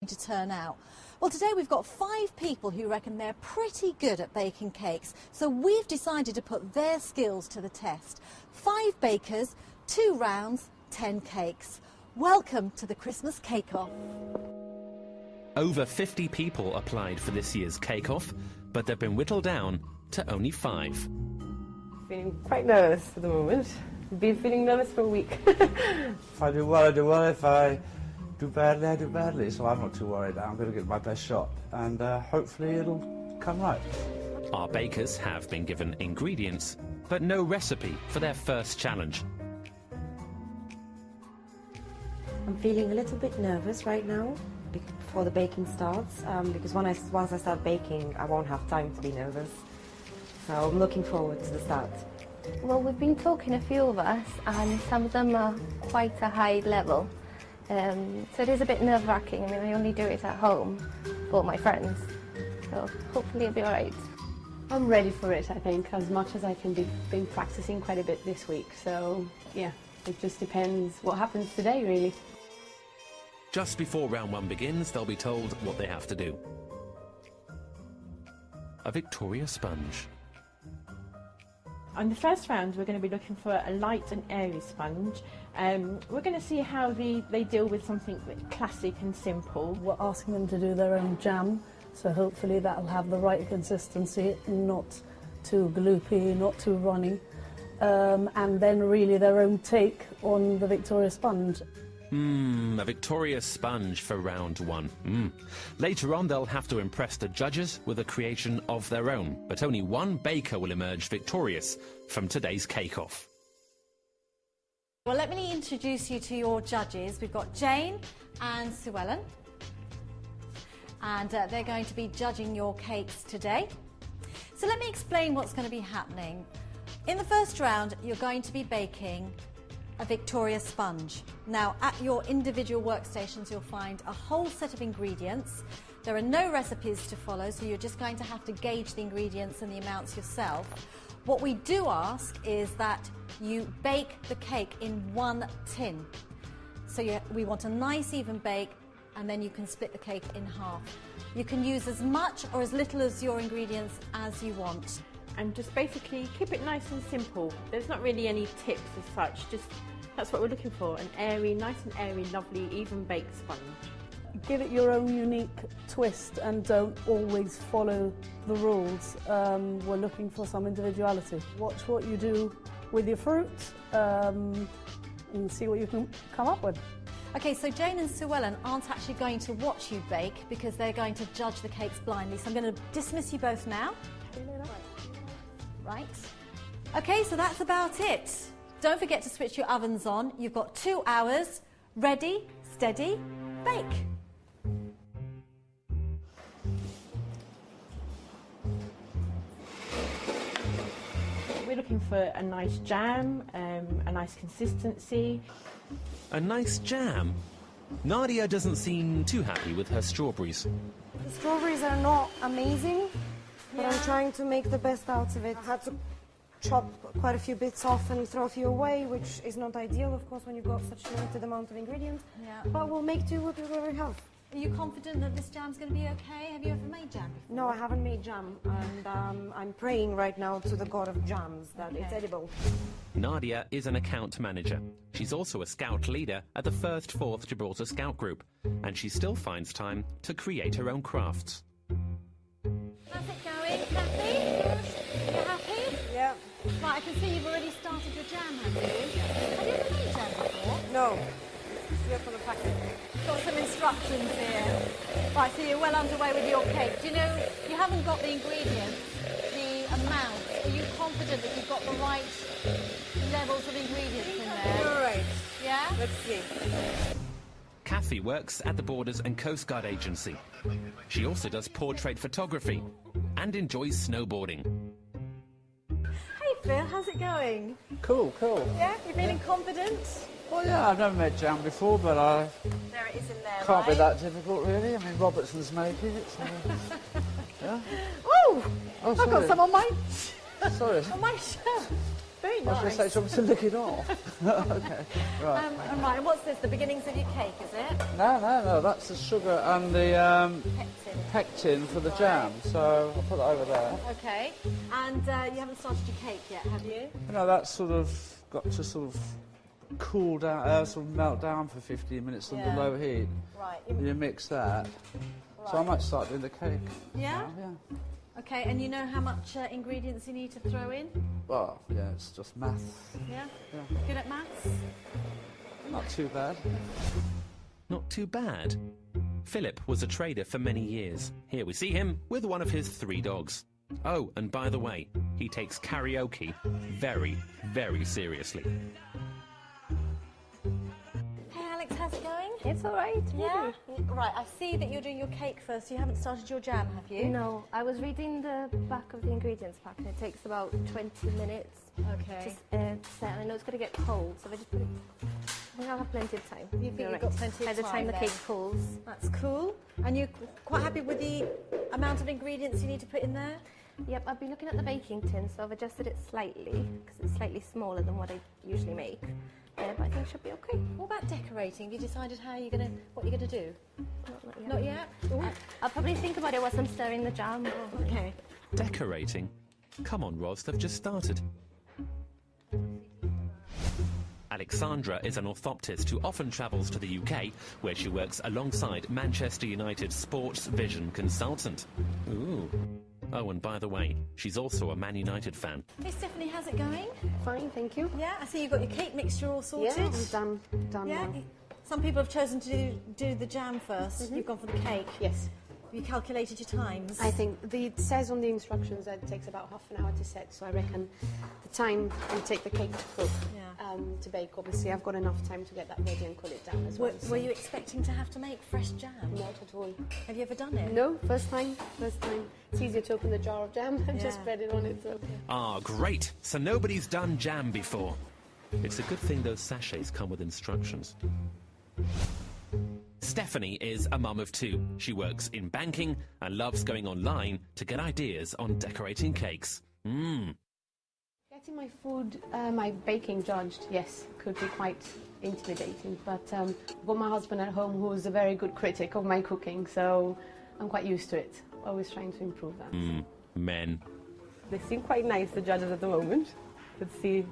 to turn out? Well, today we've got 5 people who reckon they're pretty good at baking cakes, so we've decided to put their skills to the test. 5 bakers, 2 rounds, 10 cakes. Welcome to the Christmas Cake Off. Over 50 people applied for this year's Cake Off, but they've been whittled down to only 5. Feeling quite nervous at the moment. Been feeling nervous for a week. If I do well, I do well. If I do badly, I do badly. So I'm not too worried. I'm going to give my best shot, and hopefully it'll come right. Our bakers have been given ingredients, but no recipe for their first challenge. I'm feeling a little bit nervous right now before the baking starts, because once I start baking, I won't have time to be nervous. So I'm looking forward to the start. Well, we've been talking, a few of us, and some of them are quite a high level. So it is a bit nerve-wracking. I mean, I only do it at home for my friends. So hopefully it'll be all right. I'm ready for it, I think, as much as I can be. Been practicing quite a bit this week. So, yeah, it just depends what happens today, really. Just before round 1 begins, they'll be told what they have to do. A Victoria sponge. On the first round, we're going to be looking for a light and airy sponge. We're going to see how they deal with something classic and simple. We're asking them to do their own jam, so hopefully that'll have the right consistency, not too gloopy, not too runny, and then really their own take on the Victoria sponge. A Victoria sponge for round 1. Later on, they'll have to impress the judges with a creation of their own, but only one baker will emerge victorious from today's Cake Off. Well, let me introduce you to your judges. We've got Jane and Sue Ellen, and they're going to be judging your cakes today. So let me explain what's going to be happening. In the first round, you're going to be baking a Victoria sponge. Now, at your individual workstations, you'll find a whole set of ingredients. There are no recipes to follow, so you're just going to have to gauge the ingredients and the amounts yourself. What we do ask is that you bake the cake in 1 tin. So we want a nice even bake, and then you can split the cake in half. You can use as much or as little as your ingredients as you want. And just basically keep it nice and simple. There's not really any tips as such, just that's what we're looking for, an airy, nice and airy, lovely, even baked sponge. Give it your own unique twist and don't always follow the rules. We're looking for some individuality. Watch what you do with your fruit and see what you can come up with. Okay, so Jane and Sue Ellen aren't actually going to watch you bake because they're going to judge the cakes blindly. So I'm going to dismiss you both now. Right. Okay, so that's about it. Don't forget to switch your ovens on. You've got 2 hours. Ready, steady, bake. We're looking for a nice jam, a nice consistency. A nice jam? Nadia doesn't seem too happy with her strawberries. The strawberries are not amazing, but I'm trying to make the best out of it. I had to chop quite a few bits off and throw a few away, which is not ideal, of course, when you've got such a limited amount of ingredients. Yeah. But we'll make do with what we have. Are you confident that this jam's going to be okay? Have you ever made jam before? No, I haven't made jam, and I'm praying right now to the god of jams that it's edible. Nadia is an account manager. She's also a scout leader at the 1st 4th Gibraltar Scout Group, and she still finds time to create her own crafts. How's it going, Kathy? You happy? Yeah. Right, I can see you've already started your jam, have you? Have you ever made jam before? No. Straight from the packet. Got some instructions here. Right, so you're well underway with your cake. Do you know, you haven't got the ingredients, the amount. Are you confident that you've got the right levels of ingredients in there? All right. Yeah? Let's see. Kathy works at the Borders and Coast Guard Agency. She also does portrait photography and enjoys snowboarding. Hey Phil, how's it going? Cool. Yeah? You feeling confident? Well, yeah, I've never made jam before, but I There it is in there, can't be right? that difficult, really. I mean, Robertson's made it. So, yeah. Oh! Oh, I've sorry. got some on my Sorry. on my shirt. Very I was going to say, do you want me to lick it off? Okay, right. And right, and what's this? The beginnings of your cake, is it? No, that's the sugar and the Pectin. pectin for the jam, so I'll put that over there. Okay. And you haven't started your cake yet, have you? No, that's sort of got to sort of cool down, sort of melt down for 15 minutes under Yeah. low heat. Right. You mix that. So I might start doing the cake. Yeah? now, yeah. Okay, and you know how much ingredients you need to throw in? Well, yeah, it's just math. Yeah? Yeah. Good at maths? Not too bad. Not too bad. Philip was a trader for many years. Here we see him with one of his 3 dogs. Oh, and by the way, he takes karaoke very, very seriously. Hey Alex, how's it going? It's all right. Yeah? Right, I see that you're doing your cake first. You haven't started your jam, have you? No, I was reading the back of the ingredients pack and it takes about 20 minutes Okay. to set. And I know it's going to get cold, so if I just put it... I think I'll have plenty of time. You think you've got plenty of By the time time the then? cake cools. That's cool. And you're quite happy with the amount of ingredients you need to put in there? Yep, I've been looking at the baking tin, so I've adjusted it slightly because it's slightly smaller than what I usually make. But I think it should be okay. What about decorating? Have you decided what you're gonna do? Not yet. Not yet? I'll probably think about it whilst I'm stirring the jam. Okay. Decorating? Come on, Ros, they've just started. Alexandra is an orthoptist who often travels to the UK, where she works alongside Manchester United sports vision consultant. Ooh. Oh, and by the way, she's also a Man United fan. Hey Stephanie, how's it going? Fine, thank you. Yeah, I see you've got your cake mixture all sorted. Yeah, I'm done Yeah? now. Some people have chosen to do the jam 1st. You've gone for the cake. Yes. Have you calculated your times? I think it says on the instructions that it takes about half an hour to set, so I reckon the time will take the cake to cook, Yeah. to bake. Obviously, I've got enough time to get that ready and cool it down as well. Were you expecting to have to make fresh jam? Not at all. Have you ever done it? No, first time. It's easier to open the jar of jam and just Yeah. spread it on it. So. Ah, great. So nobody's done jam before. It's a good thing those sachets come with instructions. Stephanie is a mum of 2. She works in banking and loves going online to get ideas on decorating cakes. Getting my food, my baking judged, yes, could be quite intimidating. But I've got my husband at home who's a very good critic of my cooking, so I'm quite used to it. Always trying to improve that. Men. They seem quite nice, the judges at the moment. Let's see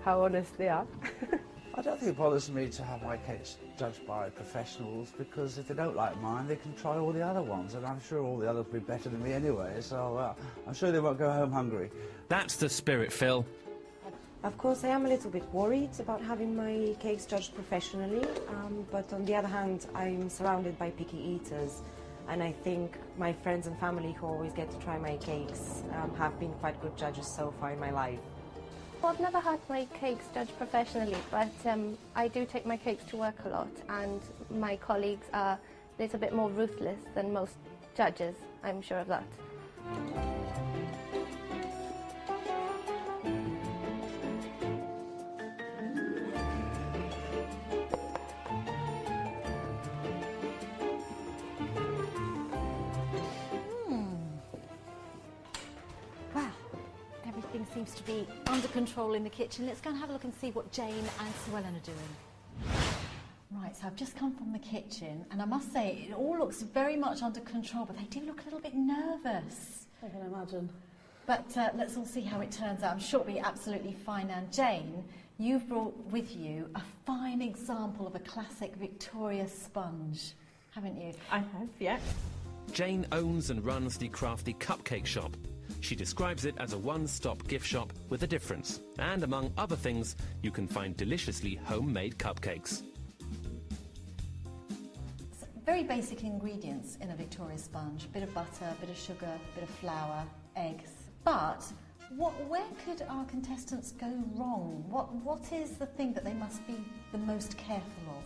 how honest they are. I don't think it bothers me to have my cakes judged by professionals, because if they don't like mine, they can try all the other ones, and I'm sure all the others will be better than me anyway, so I'm sure they won't go home hungry. That's the spirit, Phil. Of course, I am a little bit worried about having my cakes judged professionally, but on the other hand, I'm surrounded by picky eaters, and I think my friends and family who always get to try my cakes have been quite good judges so far in my life. Well, I've never had my cakes judged professionally, but I do take my cakes to work a lot, and my colleagues are a little bit more ruthless than most judges, I'm sure of that. Wow. Everything seems to be under control in the kitchen. Let's go and have a look and see what Jane and Sue Ellen are doing. Right, so I've just come from the kitchen, and I must say, it all looks very much under control, but they do look a little bit nervous. I can imagine. But let's all see how it turns out. I'm sure it'll be absolutely fine. And Jane, you've brought with you a fine example of a classic Victoria sponge, haven't you? I have, yeah. Jane owns and runs the crafty cupcake shop. She describes it as a one-stop gift shop with a difference. And among other things, you can find deliciously homemade cupcakes. Very basic ingredients in a Victoria sponge. A bit of butter, a bit of sugar, a bit of flour, eggs. But where could our contestants go wrong? What is the thing that they must be the most careful of?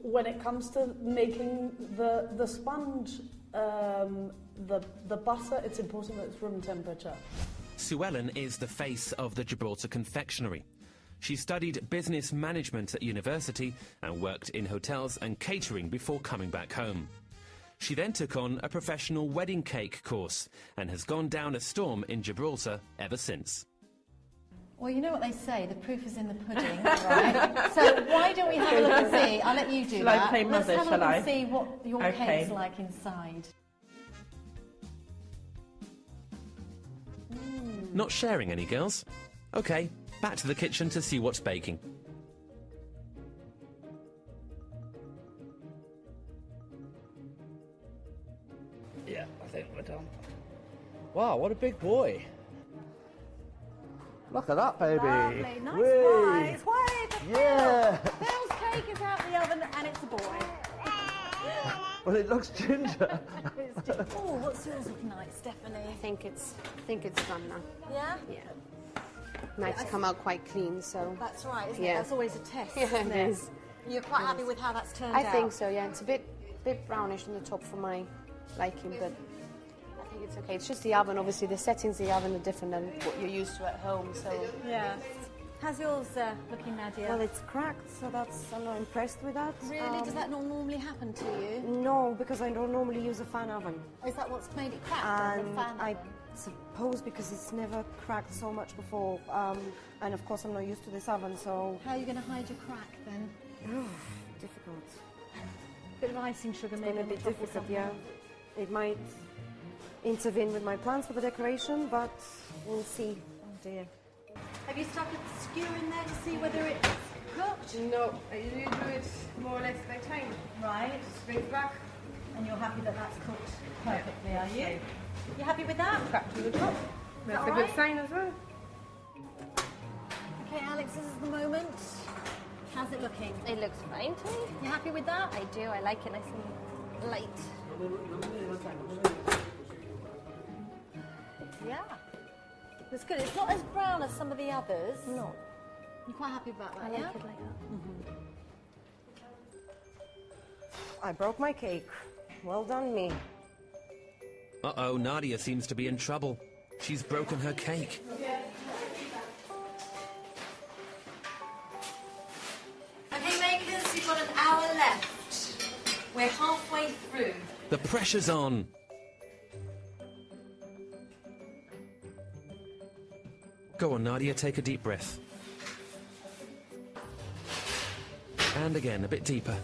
When it comes to making the sponge, the butter, it's important that it's room temperature. Sue Ellen is the face of the Gibraltar Confectionery. She studied business management at university and worked in hotels and catering before coming back home. She then took on a professional wedding cake course and has gone down a storm in Gibraltar ever since. Well, you know what they say, the proof is in the pudding, right? So why don't we have a look and see? I'll let you do Shall that. I play Let's mother, have a shall look I? and see what your Okay. cake's like inside. Not sharing any, girls? OK, back to the kitchen to see what's baking. Yeah, I think we're done. Wow, what a big boy. Look at that, baby. Lovely, nice Whee! wise. Wave for Yeah. Phil. Phil's cake is out the oven and it's a boy. Well, it looks ginger. Oh, what's yours looking like, Stephanie? I think it's done now. Yeah? Yeah. Nice to come out quite clean, so. That's right, isn't it? Yeah. That's always a test, Yeah, isn't it it? is. You're quite happy with how that's turned I out? think so, yeah. It's a bit brownish on the top for my liking, but I think it's okay. It's just the oven, obviously. The settings of the oven are different than what you're used to at home, so. Yeah. How's yours looking, Nadia? Well, it's cracked, so I'm not impressed with that. Really? Does that not normally happen to you? No, because I don't normally use a fan oven. Is that what's made it crack? then, the And fan I oven? suppose because it's never cracked so much before, and of course I'm not used to this oven, so How are you going to hide your crack then? difficult. Bit of icing sugar It's maybe going on to the be top or difficult, something. yeah. It might intervene with my plans for the decoration, but we'll see. Oh dear. Have you stuck a skewer in there to see whether it's cooked? No, I usually do it more or less by time. Right. Straight back. And you're happy that that's cooked perfectly, are you? You happy with that? Back to the top. That's all a good right? sign as well. Okay, Alex, this is the moment. How's it looking? It looks fine to me. You happy with that? I do. I like it nice and light. Yeah. It's good. It's not as brown as some of the others. No, You're quite happy about I that, like yeah? it like that. I broke my cake. Well done, me. Uh-oh, Nadia seems to be in trouble. She's broken her cake. Okay, makers, you've got an hour left. We're halfway through. The pressure's on. Go on, Nadia, take a deep breath. And again, a bit deeper.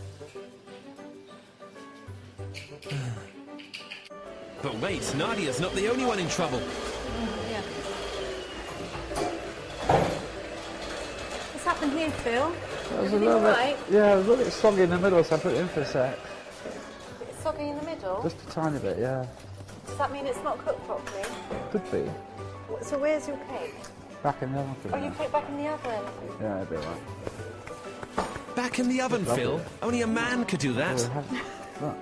But wait, Nadia's not the only one in trouble. Yeah. What's happened here, Phil? It was a little bit, yeah, it was a little bit soggy in the middle, so I put it in for a sec. It's soggy in the middle. Just a tiny bit, yeah. Does that mean it's not cooked properly? Could be. So where's your cake? Back in the oven for Oh, you now. put it back in the oven. Yeah, it'd be alright. Back in the oven, Lovely. Phil. Only a man could do that. Look.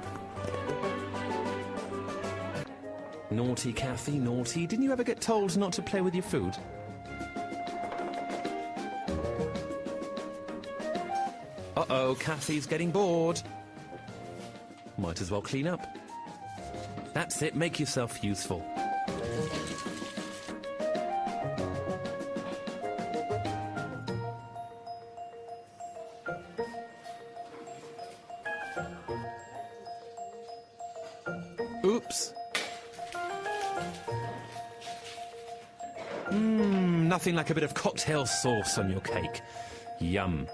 Naughty, Kathy, naughty. Didn't you ever get told not to play with your food? Uh-oh, Kathy's getting bored. Might as well clean up. That's it, make yourself useful. Oops. Nothing like a bit of cocktail sauce on your cake. Yum.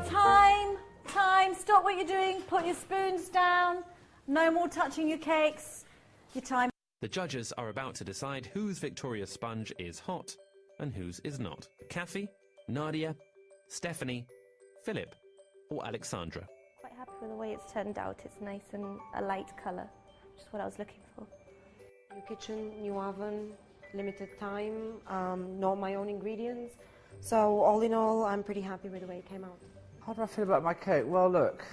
Time! Time! Stop what you're doing. Put your spoons down. No more touching your cakes. Your time. The judges are about to decide whose Victoria sponge is hot and whose is not. Kathy, Nadia, Stephanie, Philip, or Alexandra. Quite happy with the way it's turned out. It's nice and a light colour, which is what I was looking for. New kitchen, new oven, limited time, not my own ingredients. So all in all, I'm pretty happy with the way it came out. How do I feel about my cake? Well, look,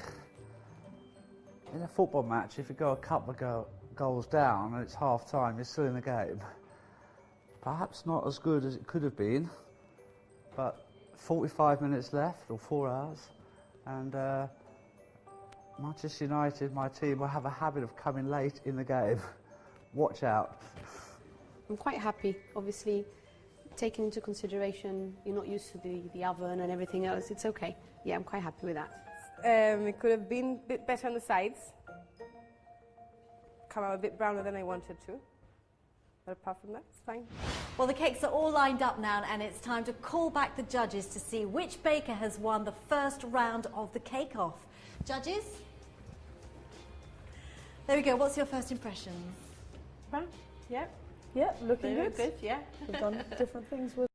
in a football match, if you go a couple of goals down and it's half time, you're still in the game. Perhaps not as good as it could have been, but 45 minutes left, or 4 hours, and Manchester United, my team, will have a habit of coming late in the game. Watch out. I'm quite happy, obviously, taking into consideration you're not used to the oven and everything else. It's okay. Yeah, I'm quite happy with that. It could have been a bit better on the sides. Come out a bit browner than I wanted to. But apart from that, it's fine. Well, the cakes are all lined up now, and it's time to call back the judges to see which baker has won the first round of the Cake Off. Judges? There we go. What's your first impressions? Right? Yeah. Yeah, looking Very good. good, yeah. We've done different things with